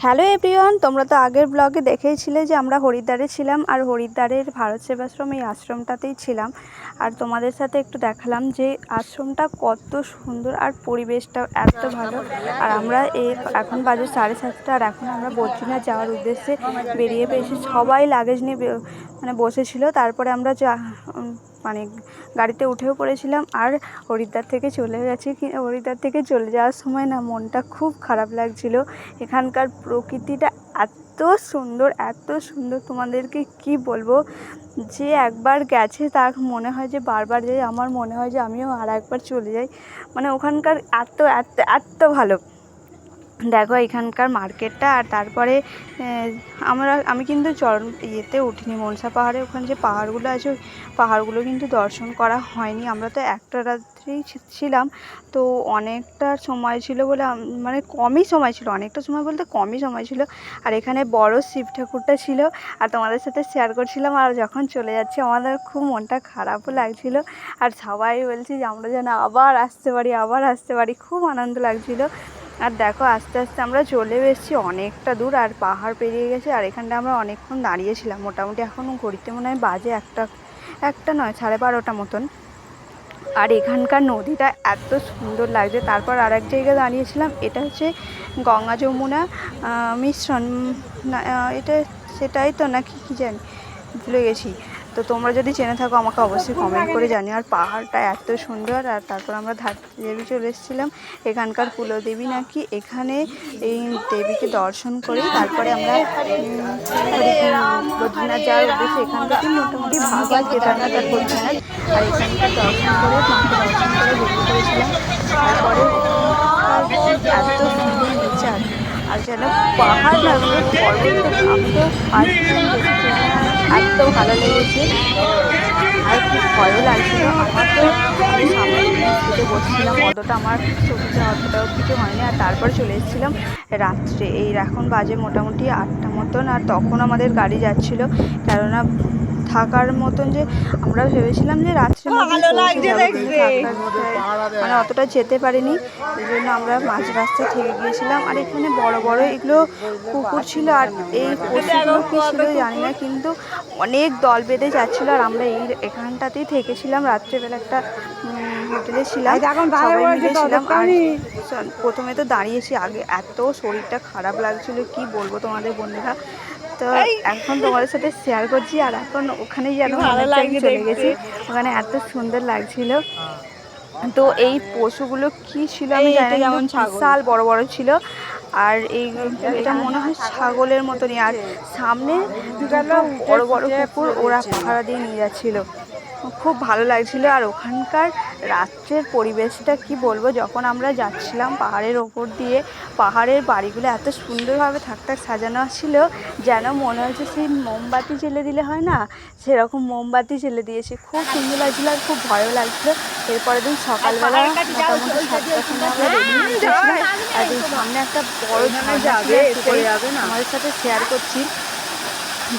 Hello everyone, তোমরা তো আগের ব্লগে দেখেইছিলে যে আমরা হরিদ্বারে ছিলাম আর হরিদ্বারের ভারত সেবাশ্রম এই আশ্রমটাতেই ছিলাম। আর তোমাদের সাথে একটু দেখালাম যে আশ্রমটা কত সুন্দর আর পরিবেশটা এত ভালো। আর আমরা এখন বাজে 7:30 আর এখন আমরা বদ্রীনাথ যাওয়ার উদ্দেশ্যে বেরিয়ে পেয়েছি। সবাই লাগেজ নিয়ে বসেছিল। তারপরে আমরা গাড়িতে উঠেও পড়েছিলাম আর হরিদ্বার থেকে চলে যাওয়ার সময় না মনটা খুব খারাপ লাগছিল। এখানকার প্রকৃতিটা এত সুন্দর তোমাদেরকে কি বলবো, যে একবার গেছে তার মনে হয় যে বারবার যাই। আমার মনে হয় যে আমিও আর একবার চলে যাই। ওখানকার এত এত এত ভালো। দেখো এখানকার মার্কেটটা। আর তারপরে আমি কিন্তু ইয়েতে উঠিনি, মনসা পাহাড়ে। ওখানে যে পাহাড়গুলো আছে ওই পাহাড়গুলো কিন্তু দর্শন করা হয়নি। আমরা তো একটা রাত্রি ছিলাম, তো অনেকটা সময় ছিল বলে কমই সময় ছিল, অনেকটা সময় বলতে কমই সময় ছিল। আর এখানে বড় শিব ঠাকুরটা ছিল আর তোমাদের সাথে শেয়ার করছিলাম। আর যখন চলে যাচ্ছি আমাদের খুব মনটা খারাপও লাগছিল। আর সবাই বলছি যে আমরা যেন আবার আসতে পারি, খুব আনন্দ লাগছিল। আর দেখো আস্তে আস্তে আমরা চলে এসেছি অনেকটা দূর, আর পাহাড় পেরিয়ে গেছে। আর এখানটা আমরা অনেকক্ষণ দাঁড়িয়েছিলাম, মোটামুটি এখন ঘড়িতে মনে হয় বাজে একটা নয় 12:30 মতন। আর এখানকার নদীটা এত সুন্দর লাগছে। তারপর আর এক জায়গায় দাঁড়িয়েছিলাম, এটা হচ্ছে গঙ্গা যমুনা মিশ্রণ, এটা সেটাই তো নাকি কী জানি, ভুলে গেছি। তো তোমরা যদি জেনে থাকো আমাকে অবশ্যই কমেন্ট করে জানিও। আর পাহাড়টা এত সুন্দর। আর তারপর আমরা ধাত্রী দেবী চলে এসেছিলাম, এখানকার কুলদেবী নাকি। এখানে এই দেবীকে দর্শন করি তারপরে আমরা বদ্রীনাথ যাওয়ার উদ্দেশ্যে এখান থেকে মোটামুটি ভাগা কেদারনাথ আর বদ্রীনাথ। আর এখানকার দর্শন করে মাকে দর্শন করে বেরিয়ে পড়েছিলাম। তারপরে এত সুন্দর নেচার, আর যেন পাহাড় না পর্বত, আমি তো এত ভালো লেগেছে। আর খুব ভয়ও লাগছিল। আমার তো আমি সামনে সিটে বসছিলাম, আমার অতটাও কিছু হয়নি। আর তারপরে চলে এসেছিলাম রাত্রে। এখন বাজে মোটামুটি 8টা মতন। আর তখন আমাদের গাড়ি যাচ্ছিল, কেননা থাকার মতন যে আমরা ভেবেছিলাম যে রাত্রে অতটা যেতে পারিনি, এই জন্য আমরা মাঝ রাস্তায় থেকে গিয়েছিলাম। আর এখানে বড় বড় এগুলো কুকুর ছিল, আর এই পশুগুলো কী ছিল জানি না, কিন্তু অনেক দল বেঁধে যাচ্ছিলো। আর আমরা এখানটাতেই থেকেছিলাম, রাত্রেবেলা একটা হোটেলে ছিলাম, সবাই মিলে ছিলাম। আর প্রথমে তো দাঁড়িয়েছি, আগে এত শরীরটা খারাপ লাগছিল কি বলবো তোমাদের বন্ধুরা। তো এখন তোমাদের সাথে শেয়ার করছি। আর এখন ওখানেই যেন চলে গেছি, ওখানে এত সুন্দর লাগছিল। তো এই পশুগুলো কি ছিল আমি জানি না, যেমন বিশাল বড় বড় ছিল। আর এটা মনে হয় ছাগলের মতনই। আর সামনে দুটো বড় বড় কুকুর ওরা পাহারা দিয়ে নিয়ে যাচ্ছিল, খুব ভালো লাগছিল। আর ওখানকার রাত্রের পরিবেশটা কি বলবো, যখন আমরা যাচ্ছিলাম পাহাড়ের ওপর দিয়ে, পাহাড়ের বাড়িগুলো এত সুন্দরভাবে থাক সাজানো ছিল, যেন মনে হচ্ছে সেই মোমবাতি জ্বেলে দিলে হয় না, সেরকম মোমবাতি জ্বেলে দিয়েছে। খুব সুন্দর লাগছিলো আর খুব ভয়ও লাগছিলো। এরপরের দিন সকালবেলা মোটামুটি 7টার সময় আমরা বেরিয়ে গিয়েছিলাম। আর এই সামনে একটা বড় ঝর্ণা আমাদের সাথে শেয়ার করছি,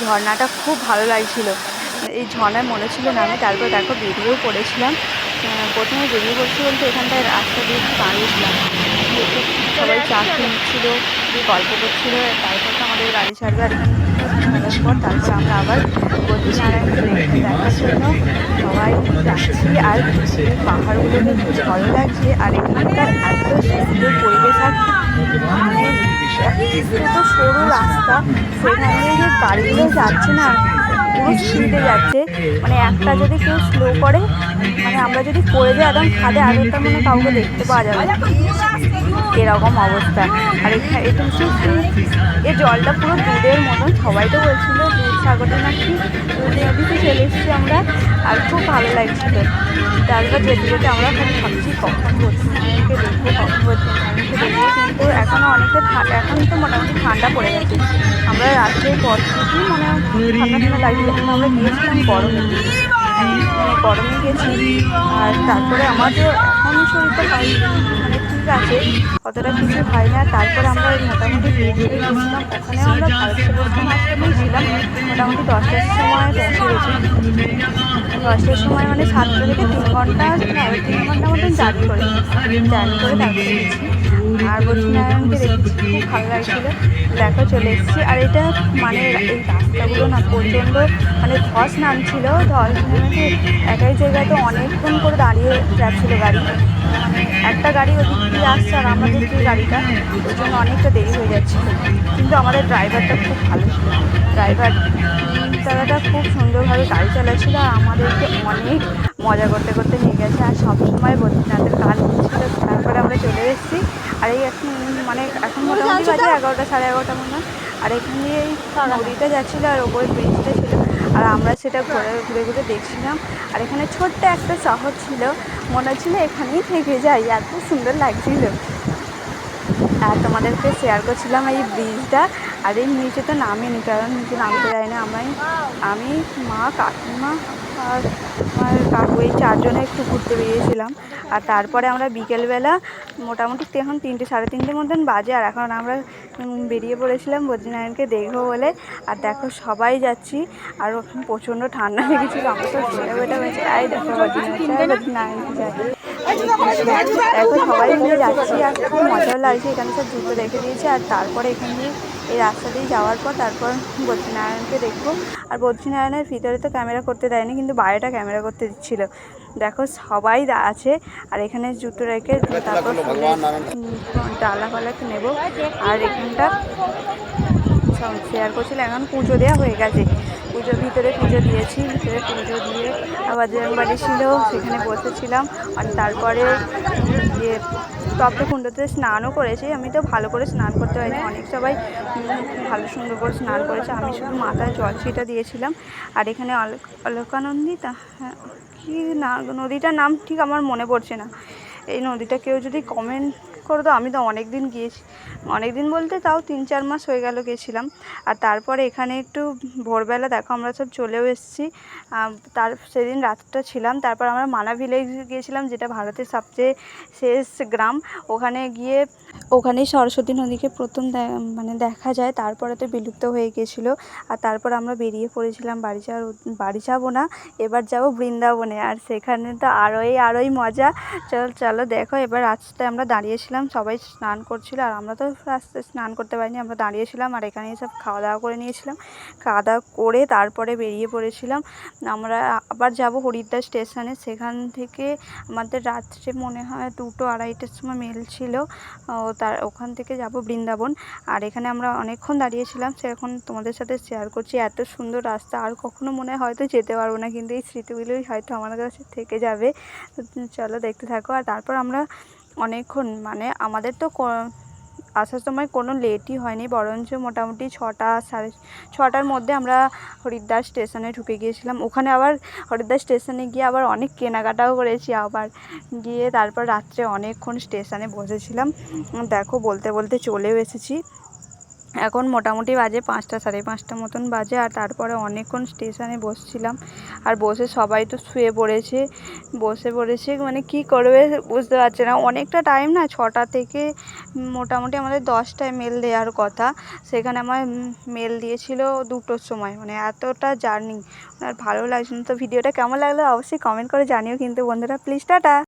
ঝর্ণাটা খুব ভালো লাগছিল। এই ঝর্ণায় মনে ছিল না আমি। তারপর দেখো বেরিয়েও পড়েছিলাম। প্রথমে বেরিয়ে পড়ছি বলতে এখানটায় রাস্তা দিয়ে একটু দাঁড়িয়েছিলাম, সবাই চা কিনছিল, গল্প করছিল। তারপর তো আমাদের গাড়ি ছাড়বে, আর এখানে পর তারপর আমরা আবার বদ্রীনারায়ণ দেখার জন্য সবাই যাচ্ছি। আর এই পাহাড়গুলোকে খুব ভালো লাগছে। আর এখানকার এত সুন্দর পরিবেশ। আর তো সরু রাস্তা, সেখান দিয়ে যে গাড়িগুলো যাচ্ছে না পুরো স্পিডে যাচ্ছে, একটা যদি কেউ স্লো করে, আমরা যদি পড়ে যাই একদম খাদে, আগেরটা কাউকে দেখতে পাওয়া যাবে না, এরকম অবস্থা। আর এটা এই জলটা পুরো দুধের মতন। সবাই তো বলছিল দুধসাগরে নাকি, নদীতে চলে এসেছি আমরা। আর খুব ভালো লাগছিল। তারপর যেতে যেতে আমরা ভাবছি কখন বদ্রীনারায়ণকে দেখবো, কখন বদ্রীনারায়ণকে দেখবো। কিন্তু এখনও এখন তো মোটামুটি ঠান্ডা পড়ে গেছে। আমরা রাত্রের পর থেকেই ঠান্ডা লাগছিল, কিন্তু আমরা গিয়েছিলাম গরমে গেছি। আর তারপরে আমাদের এখন শরীরটা ঠিক আছে, অতটা কিছু হয় না। তারপরে আমরা মোটামুটি বেরিয়ে গেছিলাম। ওখানে আমরা ভারত সেবাশ্রম আশ্রমেই ছিলাম। মোটামুটি 10টার সময় পৌঁছে গেছি। 10টার সময় 7টা থেকে 3 ঘন্টা 3.5 ঘন্টা মতন জার্নি করে তারপরে গেছি। আর বদ্রীনারায়ণকে দেখেছি, খুব ভালো লাগছিলো। দেখো চলে এসেছি। আর এটা মানে এই রাস্তাগুলো না প্রচণ্ড মানে ধস নামছিল, ধস নেমেছে একই জায়গায়, তো অনেকক্ষণ করে দাঁড়িয়ে যাচ্ছিলো গাড়ি, মানে একটা গাড়ি ওদিক দিয়ে আসছে আর আমাদের যে গাড়িটা, ওই জন্য অনেকটা দেরি হয়ে যাচ্ছিলো। কিন্তু আমাদের ড্রাইভারটা খুব ভালো ছিল, ড্রাইভার দাদাটা খুব সুন্দরভাবে গাড়ি চালাচ্ছিল আর আমাদেরকে অনেক মজা করতে করতে নিয়ে গেছে। আর সবসময় বদ্রীনাথের কাজ ছিল। তারপরে আমরা চলে এসেছি। আর এই এখন মানে এখন মোটামুটি বাজে 11টা সাড়ে 11টা মনে হয়। আর এখানে এই নদীটা যাচ্ছিলো আর ওপরে ব্রিজটা ছিল, আর আমরা সেটা ঘুরে ঘুরে ঘুরে দেখছিলাম। আর এখানে ছোট্ট একটা শহর ছিল, মনে হচ্ছিল এখানেই থেকে যাই, এত সুন্দর লাগছিল। আর তোমাদেরকে শেয়ার করছিলাম এই ব্রিজটা। আর এই নিচে তো নামিনি, কারণ নিচে নামতে যাই না। আমি মা কাকিমা আর আমার কাকু এই 4 জনে একটু ঘুরতে বেরিয়েছিলাম। আর তারপরে আমরা বিকেলবেলা মোটামুটি এখন 3টে সাড়ে 3টের মতন বাজে, আর এখন আমরা বেরিয়ে পড়েছিলাম বদ্রীনারায়ণকে দেখবো বলে। আর দেখো সবাই যাচ্ছি, আর ওখানে প্রচণ্ড ঠান্ডা লেগেছিলো, আমরা তো সোয়েটার হয়েছে। আর দেখো বদ্রীনারায়ণকে যাই, দেখো সবাই মিলে যাচ্ছি আর খুব মজাও লাগছে। এখানে সব জুতো রেখে দিয়েছে। আর তারপরে এখান দিয়ে এই রাস্তা দিয়ে যাওয়ার পর তারপর বদ্রীনারায়ণকে দেখবো। আর বদ্রীনারায়ণের ভিতরে তো ক্যামেরা করতে দেয়নি, কিন্তু বাইরেটা ক্যামেরা করতে দিচ্ছিল। দেখো সবাই আছে। আর এখানে জুতো রেখে তারপর ডালা ফালাকে নেবো। আর এখানটা সব শেয়ার করছিল। এখন পুজো দেওয়া হয়ে গেছে, ভিতরে পুজো দিয়েছি, ভিতরে পুজো দিয়ে আবার যে বাড়ি ছিল সেখানে বসেছিলাম। আর তারপরে যে তপ্তকুণ্ডতে স্নানও করেছি। আমি তো ভালো করে স্নান করতে পারিনি, অনেক সবাই ভালো সুন্দর করে স্নান করেছে, আমি শুধু মাথায় জল ছিটা দিয়েছিলাম। আর এখানে অলকানন্দিতা, কি না নদীটার নাম ঠিক আমার মনে পড়ছে না। এই নদীটা কেউ যদি কমেন্ট করে তো, আমি তো অনেক দিন গিয়েছি, অনেক দিন বলতে তাও 3-4 মাস হয়ে গেল গেছিলাম। আর তারপরে এখানে একটু ভোরবেলা দেখো আমরা সব চলেও এসেছি। সেদিন রাতটা ছিলাম। তারপর আমরা মানা ভিলেজ গিয়েছিলাম, যেটা ভারতের সবচেয়ে শেষ গ্রাম। ওখানেই সরস্বতী নদীকে প্রথম মানে দেখা যায়, তারপরে তো বিলুপ্ত হয়ে গেছিলো। আর তারপর আমরা বেরিয়ে পড়েছিলাম বাড়ি যাবো না, এবার যাব বৃন্দাবনে। আর সেখানে তো আরোই মজা। চলো দেখো। এবার রাস্তায় আমরা দাঁড়িয়েছিলাম, সবাই স্নান করছিল, আর আমরা তো রাস্তায় স্নান করতে পারিনি, আমরা দাঁড়িয়েছিলাম। আর এখানে সব খাওয়া দাওয়া করে নিয়েছিলাম, খাওয়া দাওয়া করে তারপরে বেরিয়ে পড়েছিলাম। আমরা আবার যাব হরিদ্বার স্টেশনে, সেখান থেকে আমাদের রাত্রে মনে হয় 2-2-2:30টার সময় মেল ছিল। ওখান থেকে যাব বৃন্দাবন। আর এখানে আমরা অনেকক্ষণ দাঁড়িয়েছিলাম, সেরকম তোমাদের সাথে শেয়ার করছি। এত সুন্দর রাস্তা, আর কখনো মনে হয় হয়তো যেতে পারবো না, কিন্তু এই স্মৃতিগুলোই হয়তো আমাদের কাছে থেকে যাবে। চলো দেখতে থাকো। আর তারপর আমরা অনেকক্ষণ মানে আমাদের তো আসার সময় কোনো লেটই হয়নি, বরঞ্চ মোটামুটি 6টার মধ্যে আমরা হরিদ্বার স্টেশনে ঢুকে গিয়েছিলাম। ওখানে আবার হরিদ্বার স্টেশনে গিয়ে আবার অনেক কেনাকাটাও করেছি। আবার গিয়ে তারপর রাত্রে অনেকক্ষণ স্টেশনে বসেছিলাম। দেখো বলতে বলতে চলেও এসেছি। এখন মোটামুটি বাজে 5টা সাড়ে 5টা মতন বাজে। আর তারপরে অনেকক্ষণ স্টেশনে বসছিলাম, আর বসে সবাই তো শুয়ে পড়েছে, মানে কি করবে বুঝতে পারছে না। অনেকটা টাইম না, 6টা থেকে মোটামুটি আমাদের 10টায় মেল দেওয়ার কথা, সেখানে আমার মেল দিয়েছিল 2টোর সময়। মানে এতটা জার্নি, আর ভালো লাগছে না। তো ভিডিওটা কেমন লাগলো অবশ্যই কমেন্ট করে জানিও কিন্তু বন্ধুরা। Please tata.